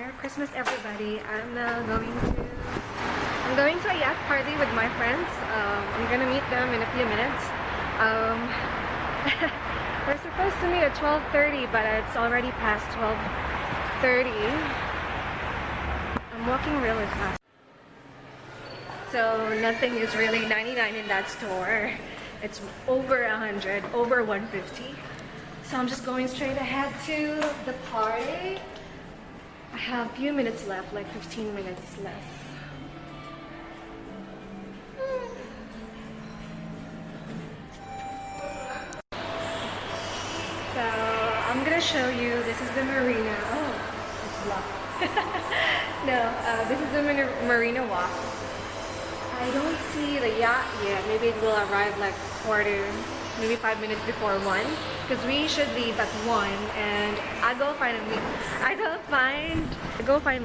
Merry Christmas, everybody. I'm going to a yacht party with my friends. I'm gonna meet them in a few minutes. We're supposed to meet at 12:30, but it's already past 12:30. I'm walking really fast, so nothing is really 99 in that store. It's over 100, over 150. So I'm just going straight ahead to the party. I have a few minutes left, like 15 minutes left. So I'm gonna show you, this is the marina. Oh, it's locked. No, this is the marina walk. I don't see the yacht yet. Maybe it will arrive like maybe 5 minutes before 1, because we should leave at 1, and I go find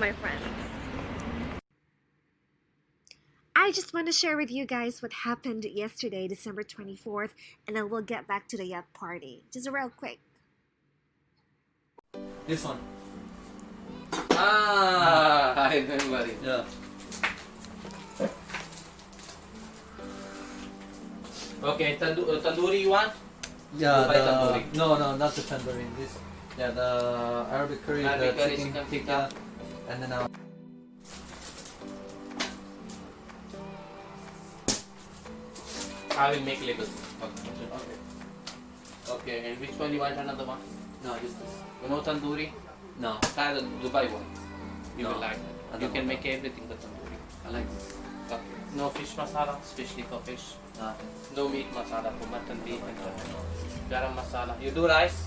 my friends. I just want to share with you guys what happened yesterday, December 24th, and then we'll get back to the yacht party. Just real quick. This one. I remember it. Yeah. Okay, tandoori you want? Yeah. Dubai tandoori. No, not the tandoori. This. Yeah, the Arabic curry, Arabic the curry, chicken chicken tikka, and then I will make labels. Okay. Okay, and which one you want another one? no, just this. You know tandoori? No, Try the Dubai one. You No, will like I it. You don't can want make everything the tandoori. I like this. Okay. No fish masala, especially for fish. No meat masala for mutton, beef, and garam masala. You do rice?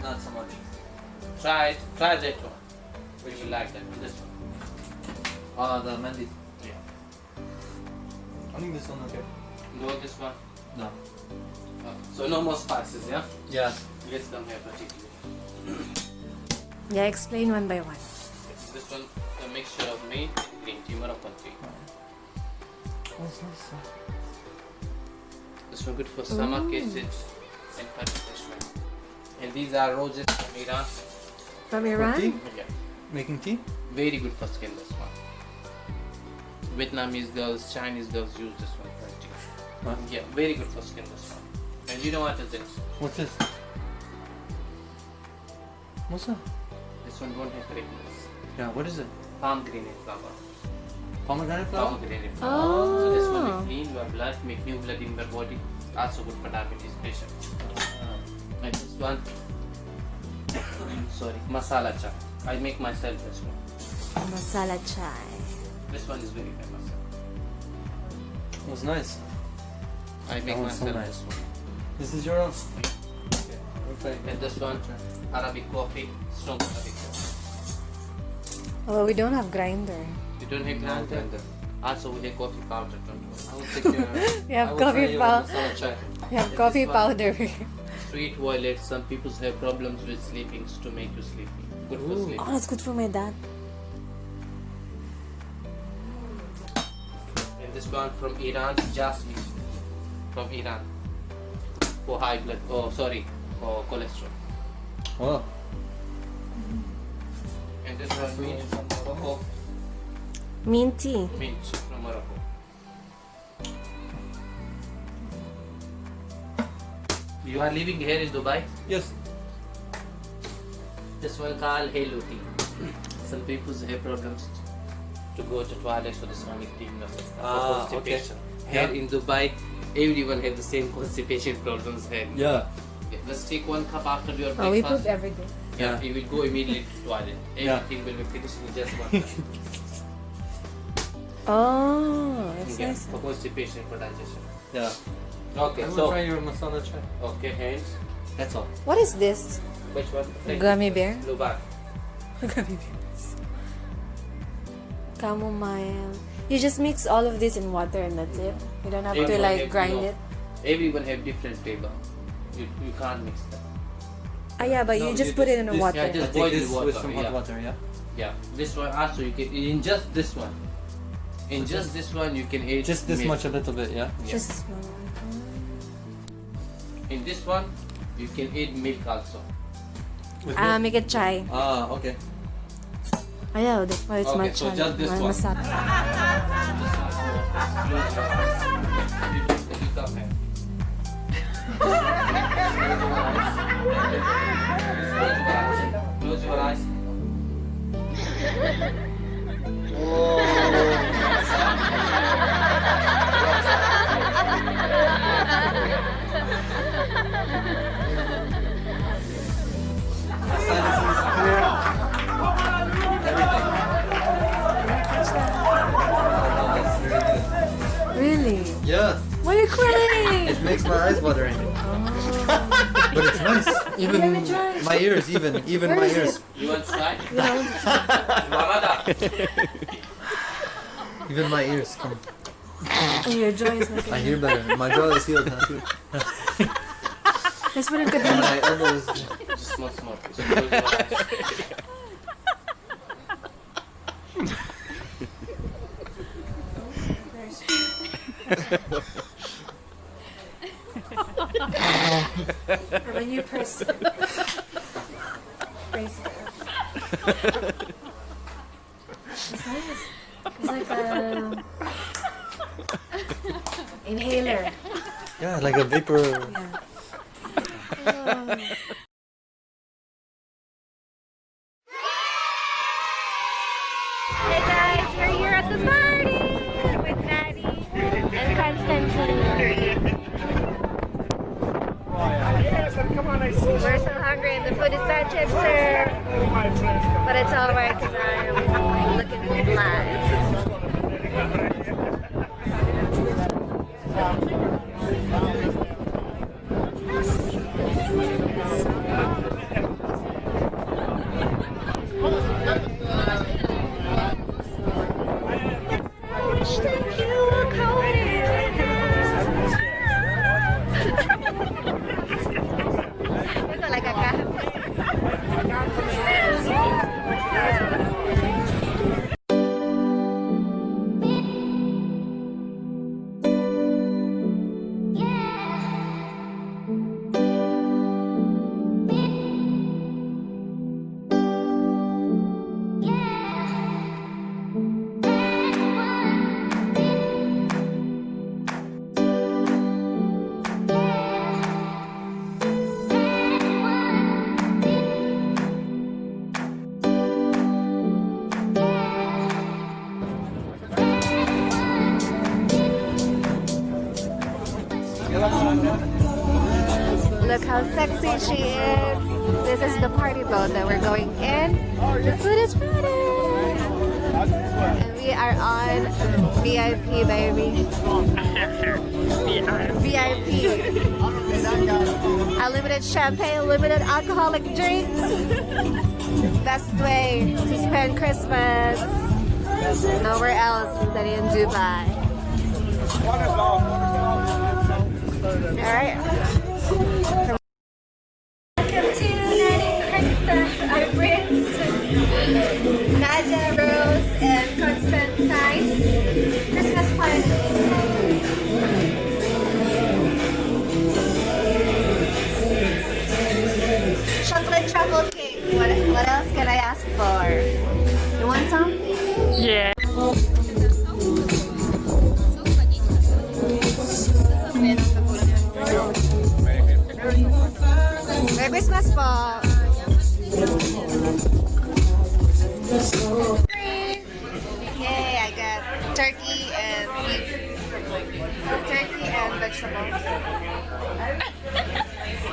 Not so much. Try it. Try that one. You will like that. This one. The mandi. Yeah. I think this one okay. Do this one. No. So no more spices, yeah? Yeah. Let's come here particularly. Yeah, explain one by one. This one, a mixture of meat and green tea, Moroccan tea. What's this? This one good for stomach acids and constipation. And these are roses from Iran. From Iran? Tea? Yeah. Making tea? Very good for skin, this one. Vietnamese girls, Chinese girls use this one for tea. Huh? Yeah, very good for skin, this one. And you know what is it? What's this? What's that? This one don't have fragrance. Yeah, what is it? Pomegranate flower. Pomegranate flower? Pomegranate flower. So this one Oh. will clean your blood, make new blood in your body. Also good for diabetes patients. And this one, sorry, masala chai. I make myself this one. Masala chai. This one is very famous. It was nice. I make That one's so myself nice. this one. This is your own? Okay. Okay. And this one, Arabic coffee, strong Arabic coffee. Oh, we don't have grinder. You don't have No, grinder? blender. Also we have coffee powder, don't worry. I will take your. We have I will coffee try your powder. masala chai. We have And coffee this one? powder. Sweet violet, some people have problems with sleeping to make you sleepy. Good for Ooh. sleep. Oh, that's good for my dad. And this one from Iran, jasmine. From Iran. For high blood, for cholesterol. Oh. And this one mint from Morocco. Minty. Mint from Morocco. You are living here in Dubai? Yes. This one called Halo tea. Some people have problems to go to toilet, so this one is tea for constipation. okay. Here Yeah. in Dubai, everyone have the same constipation problems here. Yeah. Okay, let's take one cup after your Oh, we breakfast. put every day. Yeah, you will go immediately to toilet. Yeah. Everything will be finished in just one cup. Oh, that's Yeah, nice. for constipation, for digestion. Yeah. Okay, I will so try your masala chai. okay, hands. That's all. What is this? Which one? Gummy bear? Lubar. Gummy bears. Chamomile. You just mix all of this in water and that's it. You don't have to Everyone like have- grind no. it. Everyone have different flavor. You can't mix them. Ah, yeah, but No, you just put it in the this- water. yeah, just I take boil this the water, with some hot yeah. water, yeah? Yeah, this one also you can in just this one. In just this one you can eat Just this milk. much, a little bit, yeah? Yeah. Just a small one. In this one you can eat milk also. With Make it chai. Ah, okay. Ayaw, that's why it's Okay, matcha. so just this one. Masat. Close your eyes. Really? Yeah, Why are you crying? it makes my eyes watering. But it's nice. Even Let me try. my ears, even Where my is ears. You want to try? Even my ears come. Oh, your jaw is not I hear better. My jaw is healed. That's what I'm gonna And my elbow is. Just small. So close your eyes. I'm a new person. Praise God. It's nice. It's like a inhaler. Yeah, like a vapor. Yeah. Hey guys, we're here at the party with Maddie and Constantine. We're so hungry and the food is not yet served, but it's alright because I'm looking fly. Thank you, Cody. It's like a cat. Look how sexy she is. This is the party boat that we're going in. The food is ready. And we are on VIP, baby. VIP. Unlimited champagne, unlimited alcoholic drinks. Best way to spend Christmas. Nowhere else than in Dubai. Alright. Welcome to Nani Krista, our prince, Nadia, Rose, and Constantine. Christmas party. Chocolate truffle cake. What else can I ask for? You want some? Yeah. Merry Christmas po! Yay, I got turkey and beef. Turkey and vegetables.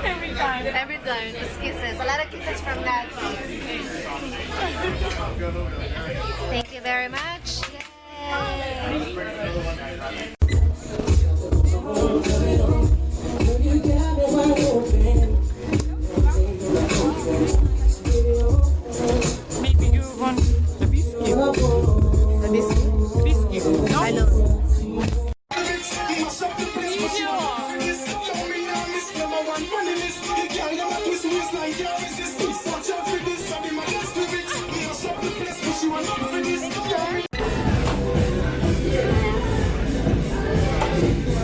Every time. It's kisses. A lot of kisses from Natalie. Thank you very much. Yay! Maybe you want the biscuit. The biscuit. Biscuit. No? I know.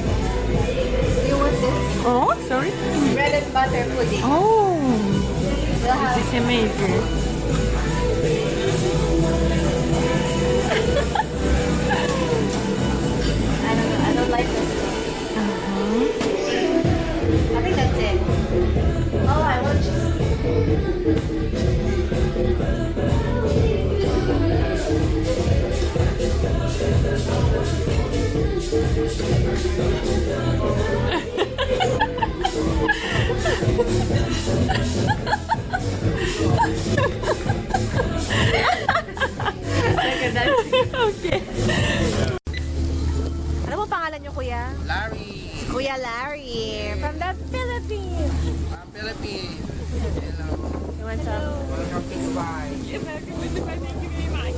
You want this? Oh, sorry. Bread and butter pudding. Oh, We'll have this is amazing. Larry Kuya Larry from the Philippines. from Philippines. Hello. You want some? Welcome to Dubai. Thank you very much.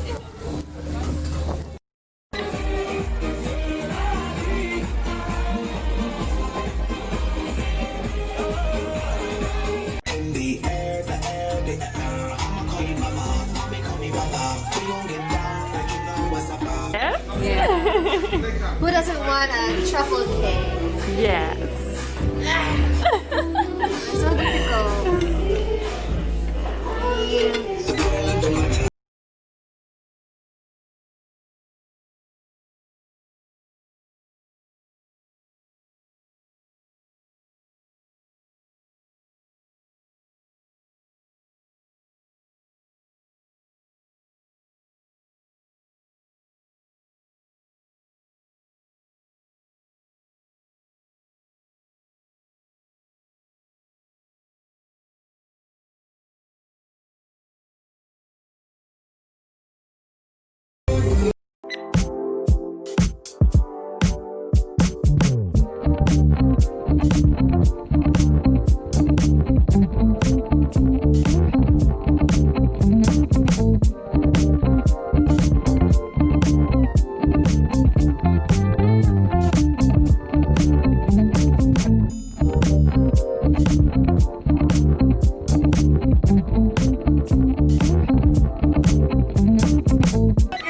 In the air, the air, the air. I'ma call you mama, mommy call me papa. We gon' get down like you know what's up. Yeah. Who doesn't want a truffle cake? Yes. It's so difficult.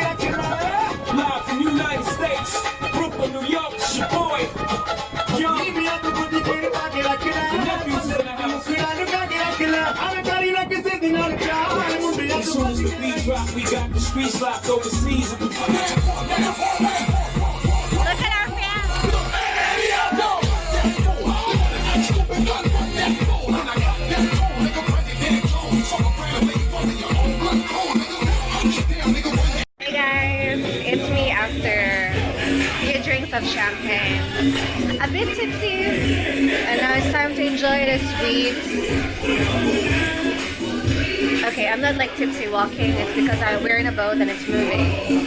Live from United States, Brooklyn, New York, it's your boy. Young. The nephews is in the house. As soon as the beat drop, we got the streets locked overseas. Look at our fans. Hey guys, it's me after a few drinks of champagne. A bit tipsy, and now it's time to enjoy the sweets. Okay, I'm not like tipsy walking, it's because we're in a boat and it's moving.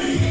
Yay.